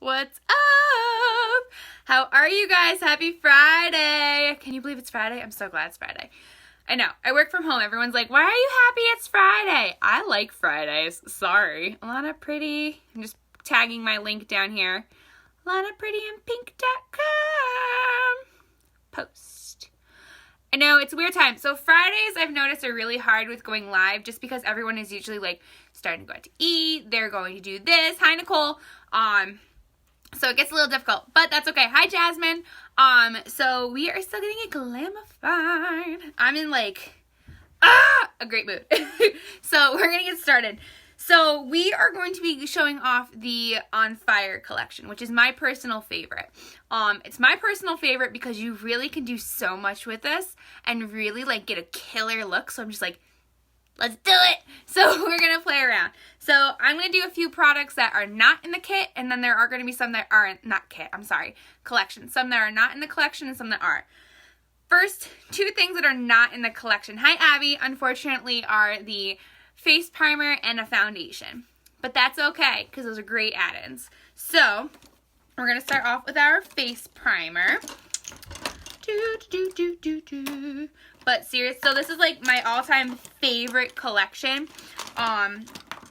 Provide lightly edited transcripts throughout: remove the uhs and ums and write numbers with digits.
What's up? How are you guys? Happy Friday. Can you believe it's Friday? I'm so glad it's Friday. I know. I work from home. Everyone's like, why are you happy it's Friday? I like Fridays. Sorry. Alana Pretty. I'm just tagging my link down here. AlanaPrettyandPink.com. Post. I know, it's a weird time. So Fridays, I've noticed, are really hard with going live just because everyone is usually like starting to go out to eat. They're going to do this. Hi, Nicole. So it gets a little difficult, but that's okay. Hi, Jasmine. So we are still getting it glamified. I'm in like, a great mood. So we're going to get started. So we are going to be showing off the On Fire collection, which is my personal favorite. It's my personal favorite because you really can do so much with this and really like get a killer look. So I'm just like, let's do it. So we're going to play around. So I'm going to do a few products that are not in the kit, and then there are going to be some that aren't, not kit, I'm sorry, collection. Some that are not in the collection and some that are. First, two things that are not in the collection. Hi, Abby. Unfortunately, are the face primer and a foundation. But that's okay, because those are great add-ins. So, we're going to start off with our face primer. But serious, so this is like my all-time favorite collection.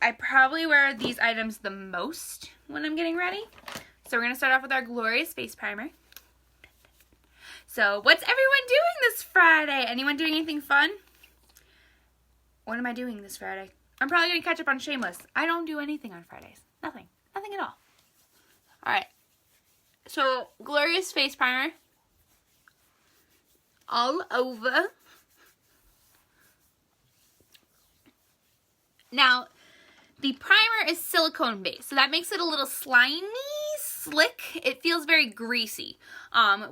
I probably wear these items the most when I'm getting ready. So we're going to start off with our glorious face primer. So what's everyone doing this Friday? Anyone doing anything fun? What am I doing this Friday? I'm probably going to catch up on Shameless. I don't do anything on Fridays. Nothing. Nothing at all. Alright. So, glorious face primer. All over. Now, the primer is silicone based, so that makes it a little slimy, slick. It feels very greasy,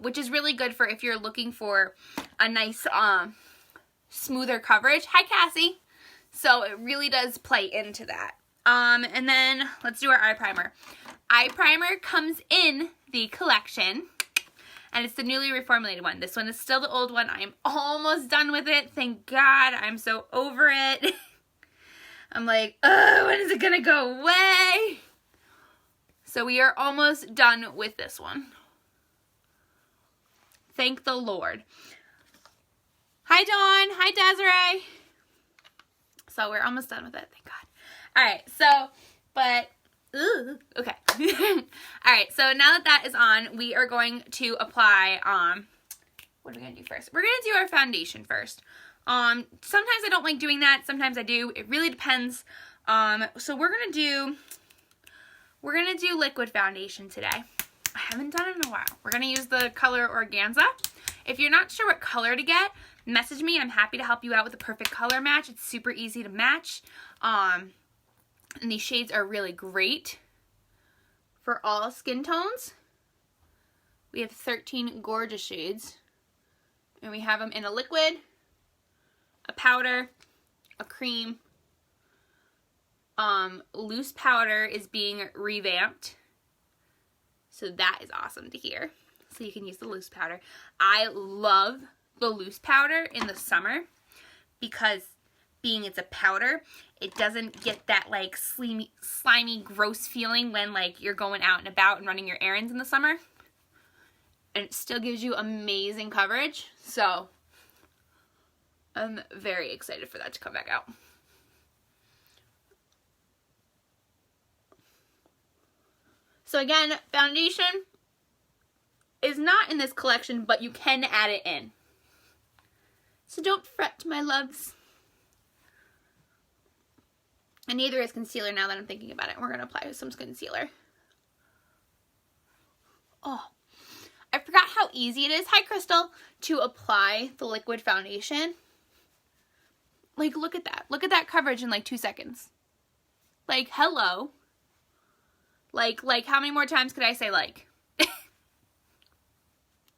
which is really good for if you're looking for a nice, smoother coverage. Hi, Cassie. So it really does play into that. And then let's do our eye primer. Eye primer comes in the collection, and it's the newly reformulated one. This one is still the old one. I am almost done with it. Thank God. I'm so over it. I'm like, when is it gonna go away? So we are almost done with this one. Thank the Lord. Hi, Dawn. Hi, Desiree. So we're almost done with it. Thank God. All right. So, okay. All right. So now that that is on, we are going to apply, what are we going to do first? We're going to do our foundation first. Sometimes I don't like doing that. Sometimes I do. It really depends. So we're going to do liquid foundation today. I haven't done it in a while. We're going to use the color Organza. If you're not sure what color to get, message me. I'm happy to help you out with the perfect color match. It's super easy to match. And these shades are really great for all skin tones. We have 13 gorgeous shades. And we have them in a liquid, a powder, a cream. Loose powder is being revamped. So that is awesome to hear. So you can use the loose powder. I love the loose powder in the summer because being it's a powder, it doesn't get that like slimy, gross feeling when like you're going out and about and running your errands in the summer. And it still gives you amazing coverage. So I'm very excited for that to come back out. So again, foundation is not in this collection, but you can add it in. So don't fret, my loves. And neither is concealer now that I'm thinking about it. We're going to apply some concealer. Oh, I forgot how easy it is, hi Crystal, to apply the liquid foundation. Like, look at that. Look at that coverage in like 2 seconds. Like, hello. Like, how many more times could I say like?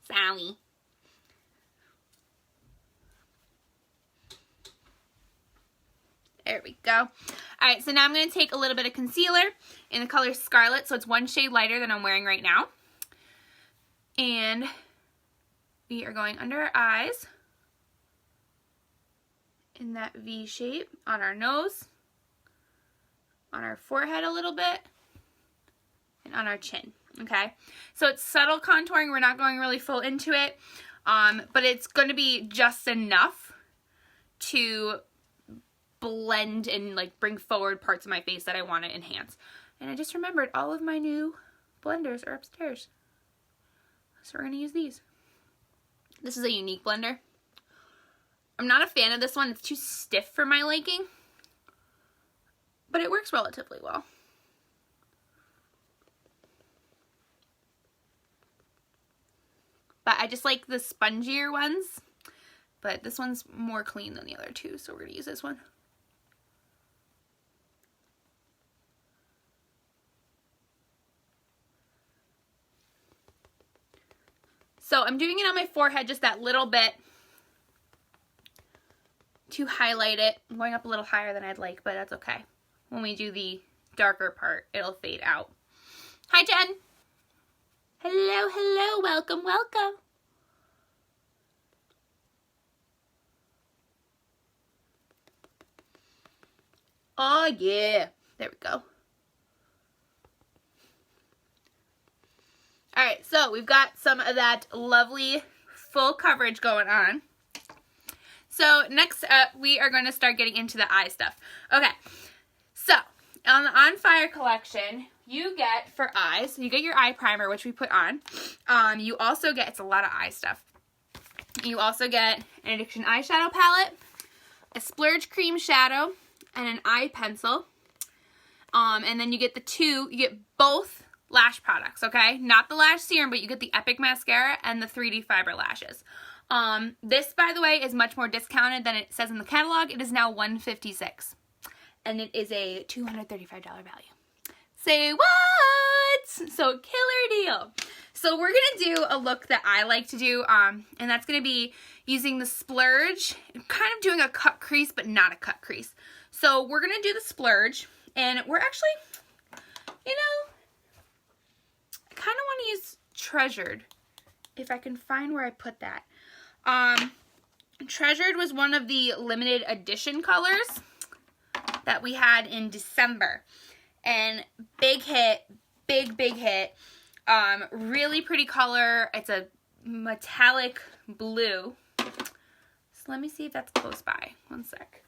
Sally. There we go. Alright, so now I'm going to take a little bit of concealer in the color Scarlet, so it's one shade lighter than I'm wearing right now. And we are going under our eyes in that V shape, on our nose, on our forehead a little bit, and on our chin. okay? So it's subtle contouring. We're not going really full into it, but it's going to be just enough to blend and like bring forward parts of my face that I want to enhance. And I just remembered all of my new blenders are upstairs. So we're going to use these. This is a Younique blender. I'm not a fan of this one. It's too stiff for my liking, but it works relatively well. But I just like the spongier ones, but this one's more clean than the other two, so we're going to use this one. So I'm doing it on my forehead just that little bit to highlight it. I'm going up a little higher than I'd like, but that's okay. When we do the darker part, it'll fade out. Hi, Jen. Hello, hello, welcome, welcome. Oh, yeah. There we go. All right, so we've got some of that lovely full coverage going on. So next up, we are going to start getting into the eye stuff. Okay, so on the On Fire collection, you get for eyes, you get your eye primer, which we put on. You also get, it's a lot of eye stuff. You also get an Addiction eyeshadow palette, a Splurge cream shadow, and an eye pencil. And then you get you get both lash products, okay? Not the lash serum, but you get the Epic mascara and the 3D fiber lashes. This, by the way, is much more discounted than it says in the catalog. It is now $156, and it is a $235 value. Say what? So killer deal. So we're gonna do a look that I like to do, and that's gonna be using the Splurge, kind of doing a cut crease, but not a cut crease. So we're gonna do the Splurge, and we're actually, you know, I kind of want to use Treasured, if I can find where I put that. Treasured was one of the limited edition colors that we had in December, and big hit, big hit. Really pretty color. It's a metallic blue. So let me see if that's close by. One sec.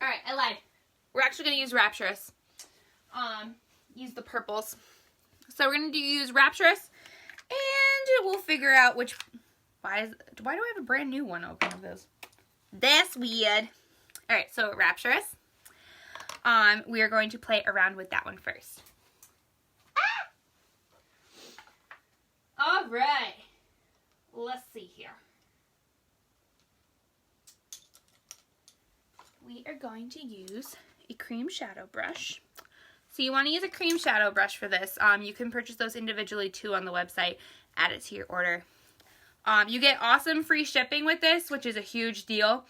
Alright, I lied. We're actually going to use Rapturous. Use the purples. So we're going to use Rapturous, and we'll figure out which... Why do I have a brand new one open of those? That's weird. Alright, so Rapturous. We are going to play around with that one first. Alright. Let's see here. We are going to use a cream shadow brush. So you want to use a cream shadow brush for this. You can purchase those individually too on the website. Add it to your order. You get awesome free shipping with this, which is a huge deal.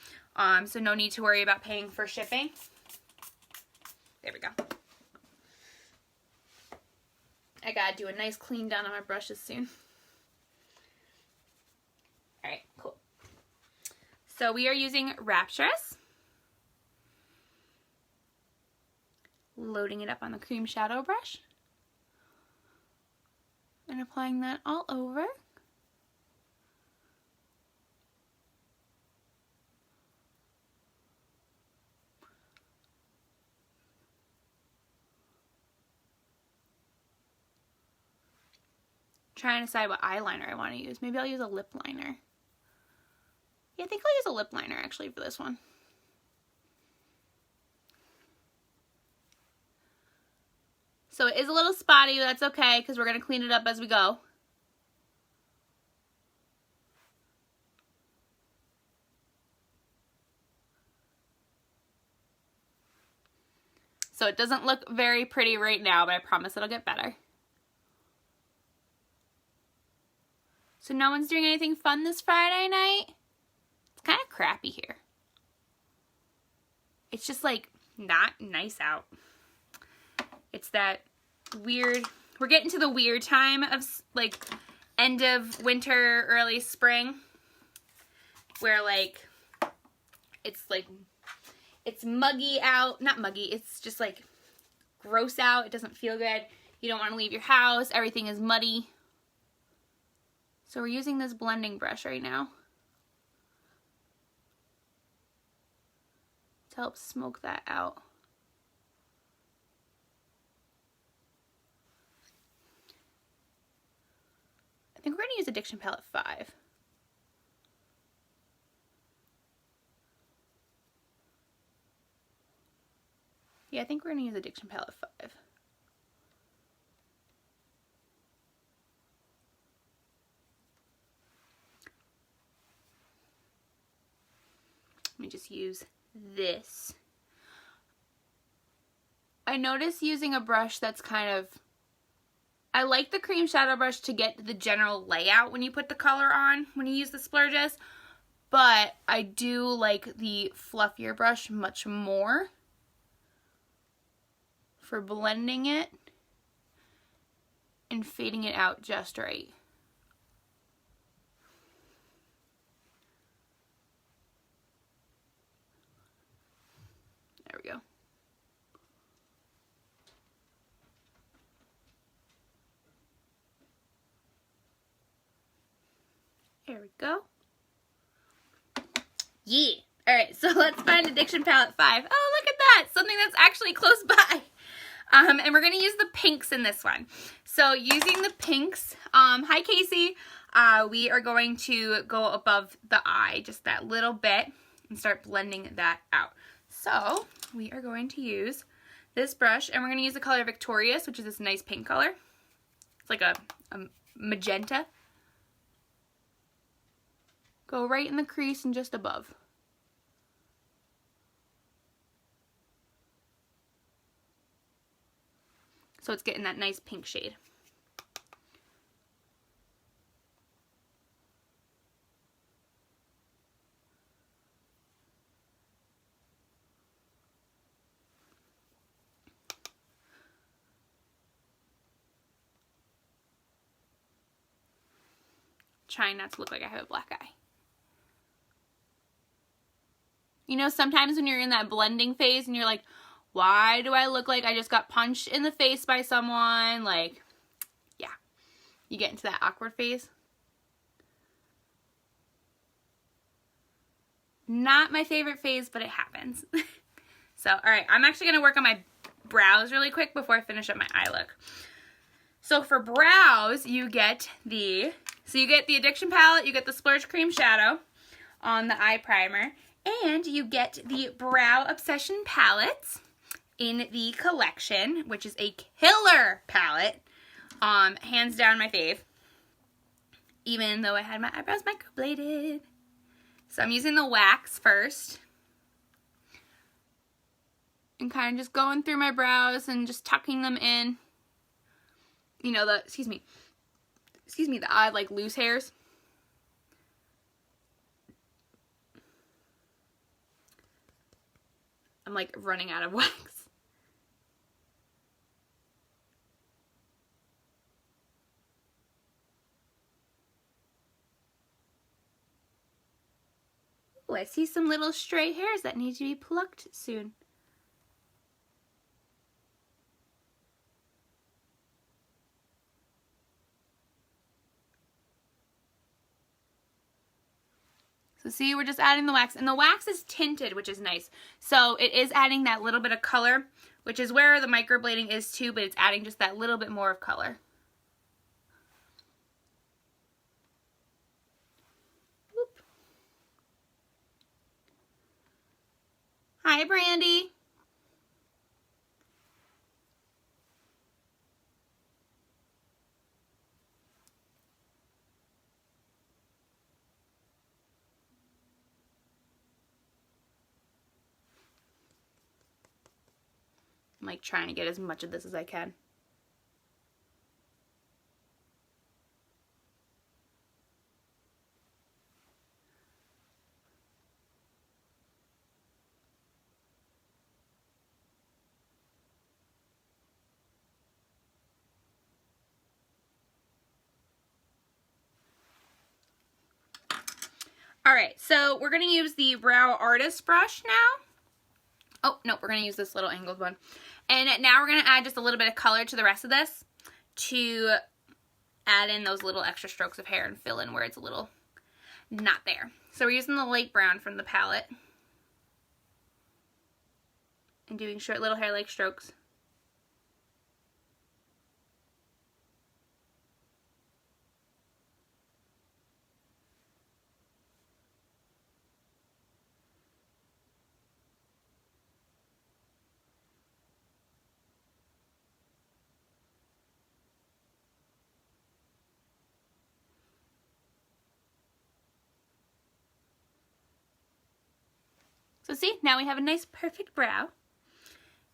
So no need to worry about paying for shipping. There we go. I gotta do a nice clean down on my brushes soon. Alright, cool. So we are using Rapturous. Loading it up on the cream shadow brush. And applying that all over. Trying to decide what eyeliner I want to use. Maybe I'll use a lip liner. Yeah, I think I'll use a lip liner actually for this one. So it is a little spotty, but that's okay because we're going to clean it up as we go. So it doesn't look very pretty right now, but I promise it'll get better. So no one's doing anything fun this Friday night? It's kind of crappy here. It's just like not nice out. It's that weird, we're getting to the weird time of like end of winter, early spring. where like it's muggy out, not muggy, it's just like gross out, it doesn't feel good, you don't want to leave your house, everything is muddy. So we're using this blending brush right now to help smoke that out. I think we're going to use Addiction Palette 5. Yeah, I think we're going to use Addiction Palette 5. Let me just use this. I notice using a brush that's kind of, I like the cream shadow brush to get the general layout when you put the color on, when you use the splurges, but I do like the fluffier brush much more for blending it and fading it out just right. There we go. There we go. Yeah. Alright, so let's find Addiction Palette 5. Oh, look at that! Something that's actually close by. And we're going to use the pinks in this one. So using the pinks, hi Casey, we are going to go above the eye just that little bit and start blending that out. So we are going to use this brush, and we're going to use the color Victorious, which is this nice pink color. It's like a magenta. Go right in the crease and just above. So it's getting that nice pink shade. Trying not to look like I have a black eye. You know, sometimes when you're in that blending phase and you're like, why do I look like I just got punched in the face by someone? Like, yeah, you get into that awkward phase. Not my favorite phase, but it happens. So, all right, I'm actually going to work on my brows really quick before I finish up my eye look. So for brows, you get the Addiction Palette, you get the Splurge Cream Shadow on the eye primer, and you get the Brow Obsession palettes in the collection, which is a killer palette. Hands down my fave. Even though I had my eyebrows microbladed. So I'm using the wax first. And kind of just going through my brows and just tucking them in. You know, the odd, like, loose hairs. I'm, like, running out of wax. Ooh, I see some little stray hairs that need to be plucked soon. So see, we're just adding the wax, and the wax is tinted, which is nice. So it is adding that little bit of color, which is where the microblading is too, but it's adding just that little bit more of color. Whoop. Hi, Brandy. I'm like trying to get as much of this as I can. Alright, so we're going to use the Brow Artist brush now. Oh, no, we're going to use this little angled one. And now we're going to add just a little bit of color to the rest of this to add in those little extra strokes of hair and fill in where it's a little not there. So we're using the light brown from the palette and doing short little hair-like strokes. So see, now we have a nice perfect brow.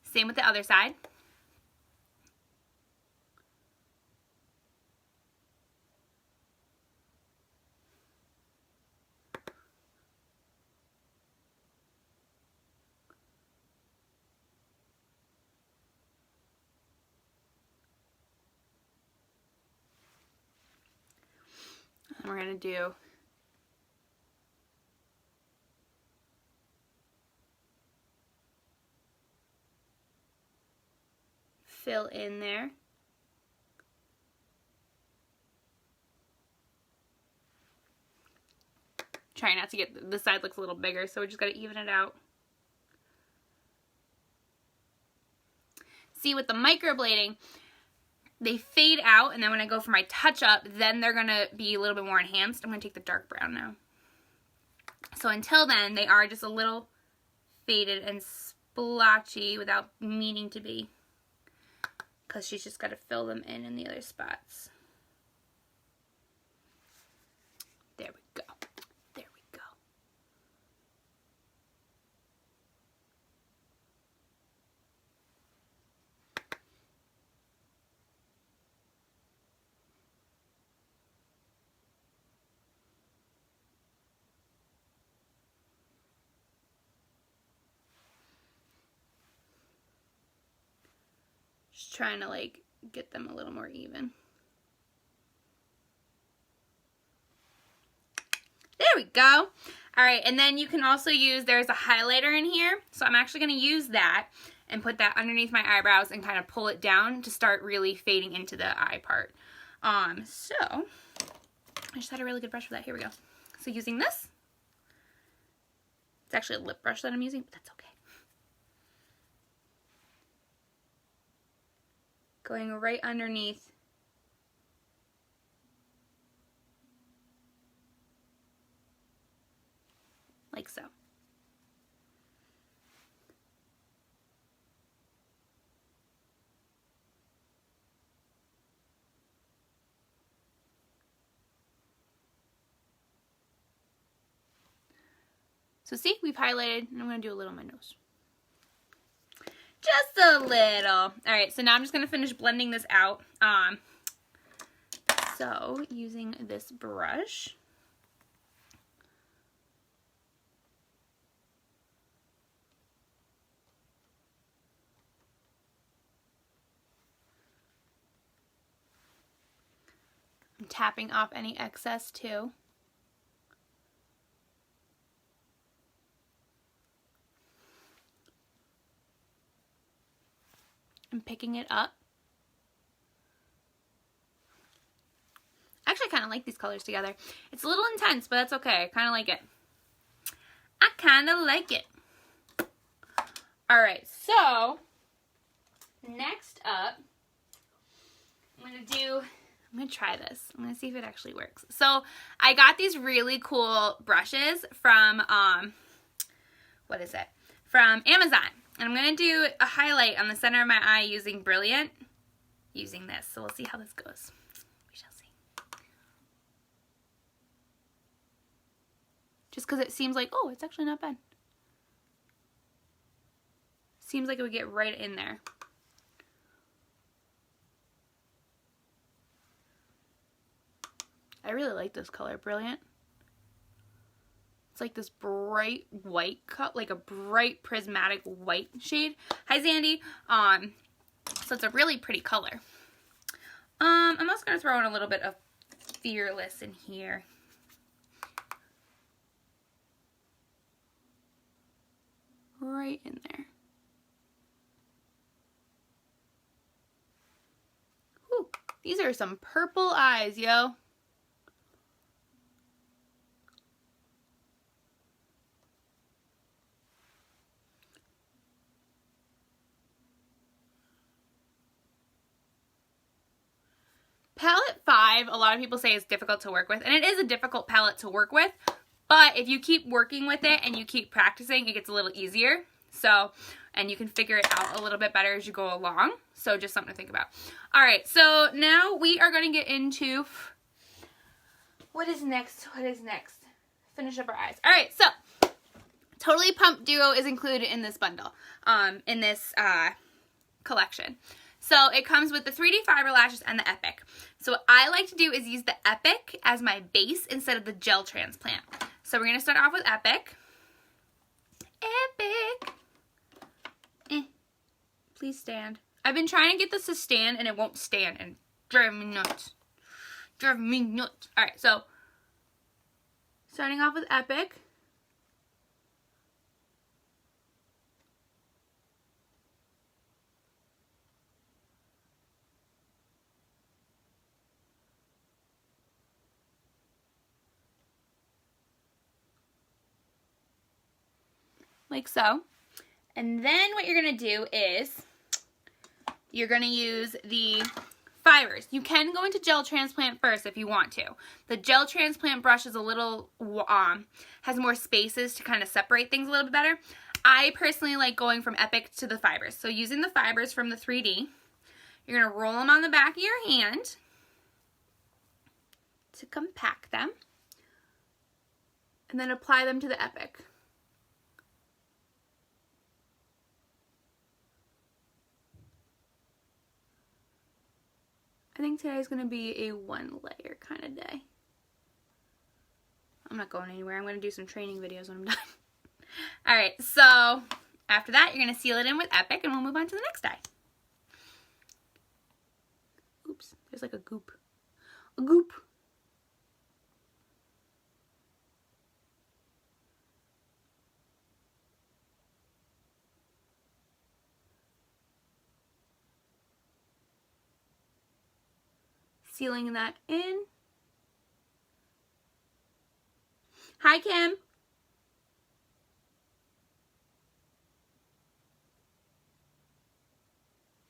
Same with the other side. And we're going to do fill in there. Try not to get, this side looks a little bigger, so we just got to even it out. See, with the microblading, they fade out, and then when I go for my touch-up, then they're going to be a little bit more enhanced. I'm going to take the dark brown now. So until then, they are just a little faded and splotchy without meaning to be, because she's just got to fill them in the other spots. There we go. There we go. Just trying to like get them a little more even. There we go. Alright, and then you can also use, there's a highlighter in here, so I'm actually going to use that and put that underneath my eyebrows and kind of pull it down to start really fading into the eye part. So, I just had a really good brush for that. Here we go. So using this, it's actually a lip brush that I'm using, but that's okay. Going right underneath. Like so. So see, we've highlighted, and I'm going to do a little on my nose. Just a little. Alright, so now I'm just going to finish blending this out. So, using this brush. I'm tapping off any excess too. I'm picking it up. I actually kind of like these colors together. It's a little intense, but that's okay. I kind of like it. I kind of like it. Alright, so next up, I'm going to try this. I'm going to see if it actually works. So I got these really cool brushes from, what is it? From Amazon. And I'm going to do a highlight on the center of my eye using Brilliant, using this. So we'll see how this goes. We shall see. Just because it seems like, oh, it's actually not bad. Seems like it would get right in there. I really like this color, Brilliant. It's like this bright white cut, like a bright prismatic white shade. Hi, Zandy. So it's a really pretty color. I'm also gonna throw in a little bit of Fearless in here. right in there. Whew. These are some purple eyes, yo. Palette 5, a lot of people say is difficult to work with, and it is a difficult palette to work with, but if you keep working with it and you keep practicing, it gets a little easier. So, and you can figure it out a little bit better as you go along. So just something to think about. All right, so now we are going to get into what is next? What is next? Finish up our eyes. All right, so Totally Pumped Duo is included in this bundle, in this collection. So it comes with the 3D fiber lashes and the Epic. So what I like to do is use the Epic as my base instead of the gel transplant. So we're going to start off with Epic. Epic. Please stand. I've been trying to get this to stand and it won't stand and drive me nuts. Drive me nuts. Alright, so starting off with Epic. Like so. And then what you're going to do is you're going to use the fibers. You can go into gel transplant first if you want to. The gel transplant brush is a little, has more spaces to kind of separate things a little bit better. I personally like going from Epic to the fibers. So using the fibers from the 3D, you're going to roll them on the back of your hand to compact them. And then apply them to the Epic. I think today's going to be a one layer kind of day. I'm not going anywhere. I'm going to do some training videos when I'm done. Alright, so after that, you're going to seal it in with Epic and we'll move on to the next eye. Oops, there's like a goop. A goop. Sealing that in. Hi, Kim.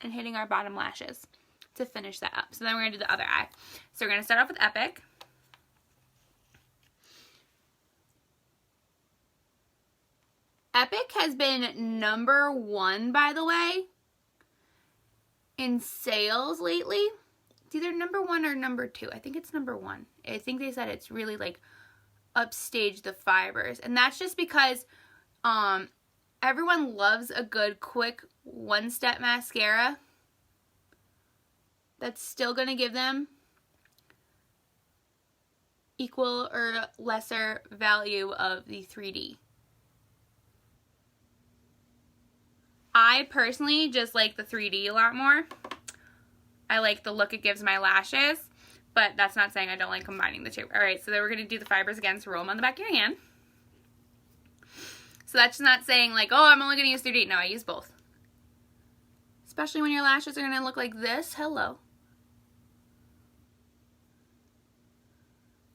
And hitting our bottom lashes to finish that up. So then we're going to do the other eye. So we're going to start off with Epic. Epic has been #1, by the way, in sales lately. It's either #1 or #2. I think it's #1. I think they said it's really like upstage the fibers. And that's just because everyone loves a good quick one-step mascara that's still going to give them equal or lesser value of the 3D. I personally just like the 3D a lot more. I like the look it gives my lashes, but that's not saying I don't like combining the two. Alright, so then we're going to do the fibers again, so roll them on the back of your hand. So that's not saying like, oh, I'm only going to use 3D. No, I use both. Especially when your lashes are going to look like this. Hello.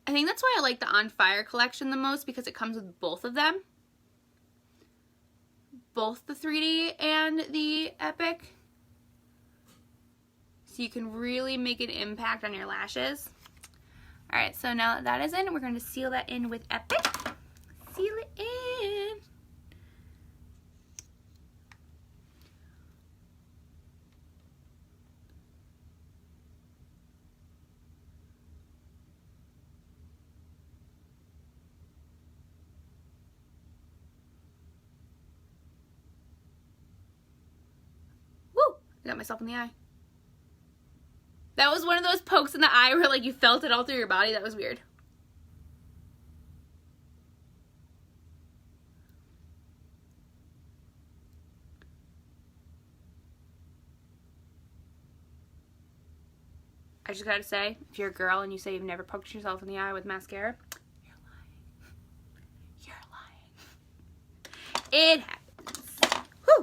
I think that's why I like the On Fire collection the most, because it comes with both of them. Both the 3D and the Epic. So you can really make an impact on your lashes. Alright, so now that that is in, we're going to seal that in with Epic. Seal it in. Woo! I got myself in the eye. That was one of those pokes in the eye where like you felt it all through your body. That was weird. I just gotta say, if you're a girl and you say you've never poked yourself in the eye with mascara, you're lying. You're lying. It happens.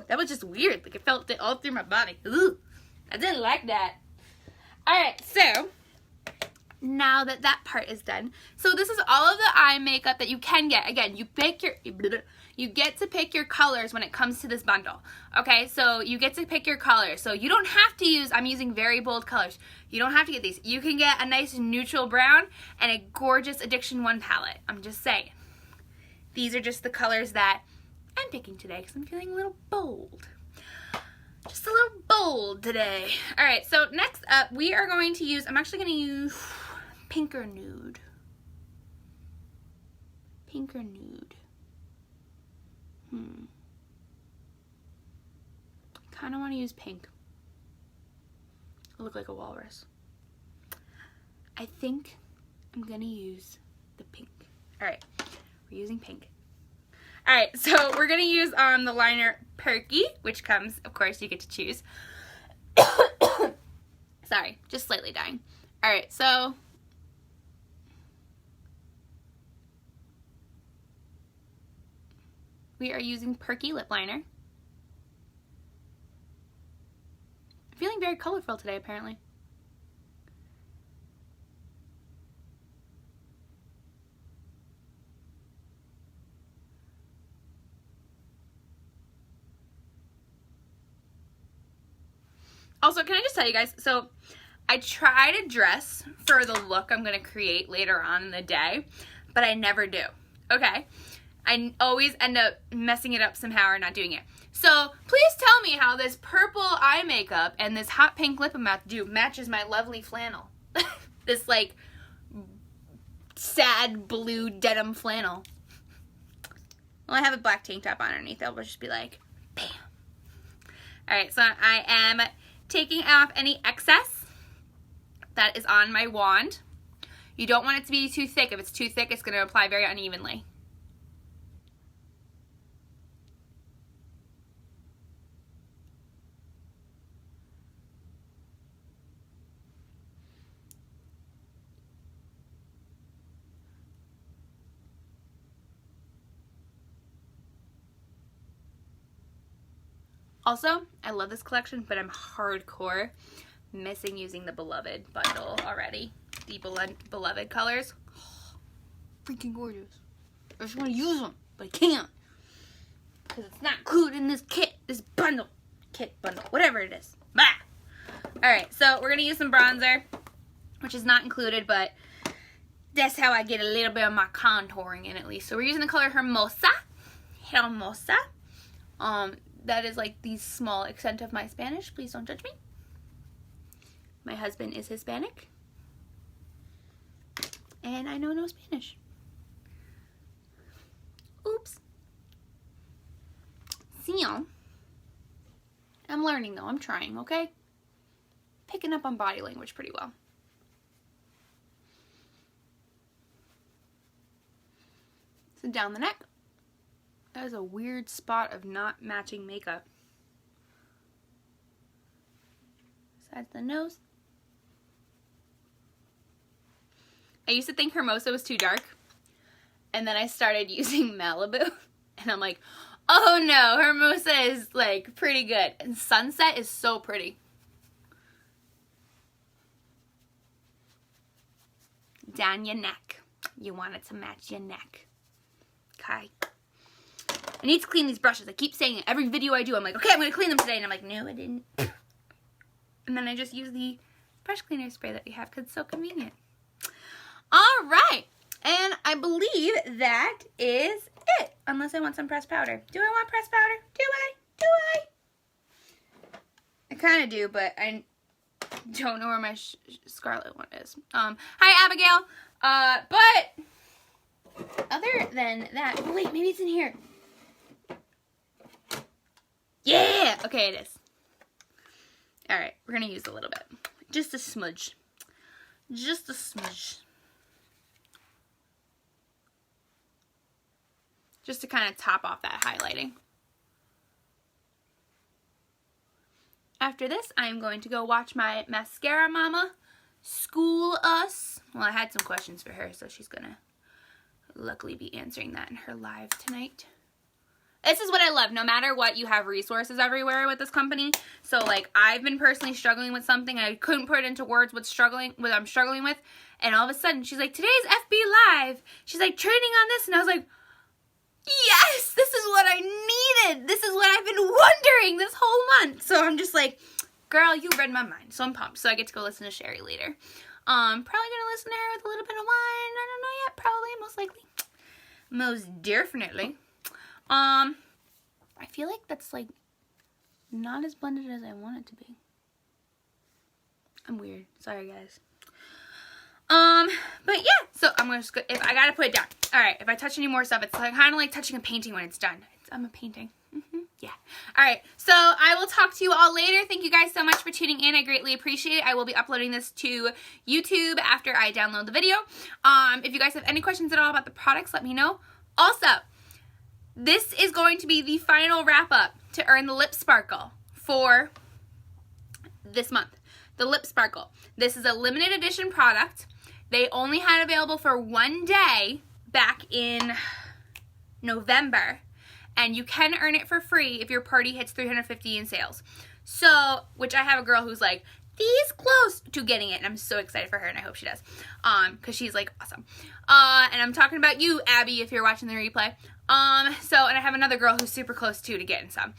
that was just weird. Like, it felt it all through my body. Ooh, I didn't like that. Alright, so now that that part is done, so this is all of the eye makeup that you can get. Again, you get to pick your colors when it comes to this bundle. Okay, so you get to pick your colors. So you don't have to use, I'm using very bold colors. You don't have to get these. You can get a nice neutral brown and a gorgeous Addiction 1 palette. I'm just saying. These are just the colors that I'm picking today because I'm feeling a little bold. Just a little bold today. Alright, so next up we are going to use, I'm actually going to use pink or nude. Pink or nude. I kind of want to use pink. I look like a walrus. I think I'm going to use the pink. Alright, we're using pink. Alright, so we're going to use the liner Perky, which comes, of course, you get to choose. Sorry, just slightly dying. Alright, so we are using Perky lip liner. I'm feeling very colorful today, apparently. Also, can I just tell you guys, so I try to dress for the look I'm going to create later on in the day, but I never do, okay? I always end up messing it up somehow or not doing it. So please tell me how this purple eye makeup and this hot pink lip I'm about to do matches my lovely flannel. This like sad blue denim flannel. Well, I have a black tank top underneath. I'll just be like, bam. Alright, so I am taking off any excess that is on my wand. You don't want it to be too thick. If it's too thick, it's going to apply very unevenly. Also, I love this collection, but I'm hardcore missing using the Beloved bundle already. The Beloved colors. Freaking gorgeous. I just want to use them, but I can't. Because it's not included in this kit, this bundle. Kit, bundle, whatever it is. Bah! Alright, so we're going to use some bronzer, which is not included, but that's how I get a little bit of my contouring in at least. So we're using the color Hermosa. Hermosa. That is like the small extent of my Spanish. Please don't judge me. My husband is Hispanic. And I know no Spanish. Oops. See y'all. I'm learning though. I'm trying, okay? Picking up on body language pretty well. So down the neck. That is a weird spot of not matching makeup. Besides the nose. I used to think Hermosa was too dark. And then I started using Malibu. And I'm like, oh no, Hermosa is like pretty good. And Sunset is so pretty. Down your neck. You want it to match your neck. Okay. I need to clean these brushes. I keep saying it. Every video I do, I'm like, okay, I'm going to clean them today. And I'm like, no, I didn't. And then I just use the brush cleaner spray that we have because it's so convenient. All right. And I believe that is it. Unless I want some pressed powder. Do I want pressed powder? Do I? I kind of do, but I don't know where my Scarlet one is. Hi, Abigail. But other than that, oh, wait, maybe it's in here. Yeah! Okay, it is. Alright, we're going to use a little bit. Just a smudge. Just a smudge. Just to kind of top off that highlighting. After this, I am going to go watch my Mascara Mama school us. Well, I had some questions for her, so she's going to luckily be answering that in her live tonight. This is what I love. No matter what, you have resources everywhere with this company. So, like, I've been personally struggling with something, and I couldn't put it into words what I'm struggling with. And all of a sudden, she's like, today's FB Live. She's like, training on this. And I was like, yes, this is what I needed. This is what I've been wondering this whole month. So I'm just like, girl, you read my mind. So I'm pumped. So I get to go listen to Sherry later. Probably going to listen to her with a little bit of wine. I don't know yet. Probably, most likely. Most definitely. I feel like that's like not as blended as I want it to be. I'm weird. Sorry, guys. But yeah, so I'm gonna just go, if I gotta put it down. All right, if I touch any more stuff, it's like kind of like touching a painting when it's done. I'm a painting. Yeah. All right, so I will talk to you all later. Thank you guys so much for tuning in. I greatly appreciate it. I will be uploading this to YouTube after I download the video. If you guys have any questions at all about the products, let me know. Also, this is going to be the final wrap up to earn the Lip Sparkle for this month. The Lip Sparkle. This is a limited edition product. They only had available for one day back in November. And you can earn it for free if your party hits 350 in sales. So, which I have a girl who's like, this close to getting it. And I'm so excited for her, and I hope she does. Because she's like awesome. And I'm talking about you, Abby, if you're watching the replay. And I have another girl who's super close too to getting some.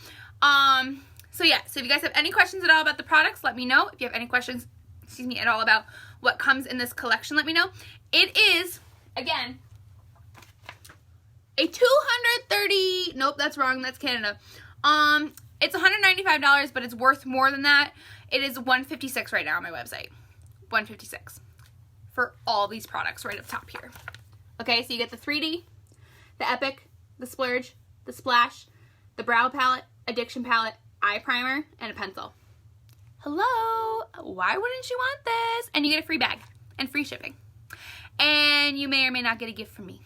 So yeah, so if you guys have any questions at all about the products, let me know. If you have any questions, at all about what comes in this collection, let me know. It is, again, a $230, nope, that's wrong, that's Canada. It's $195, but it's worth more than that. It is $156 right now on my website. $156 for all these products right up top here. Okay, so you get the 3D, the Epic, the Splurge, the Splash, the Brow Palette, Addiction Palette, Eye Primer, and a pencil. Hello, why wouldn't you want this? And you get a free bag and free shipping. And you may or may not get a gift from me.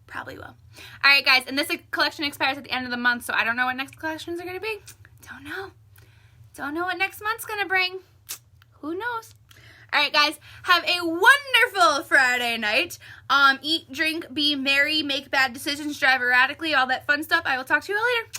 Probably will. Alright guys, and this collection expires at the end of the month, so I don't know what next collections are going to be. Don't know. Don't know what next month's going to bring. Who knows? Alright guys, have a wonderful Friday night. Eat, drink, be merry, make bad decisions, drive erratically, all that fun stuff. I will talk to you all later.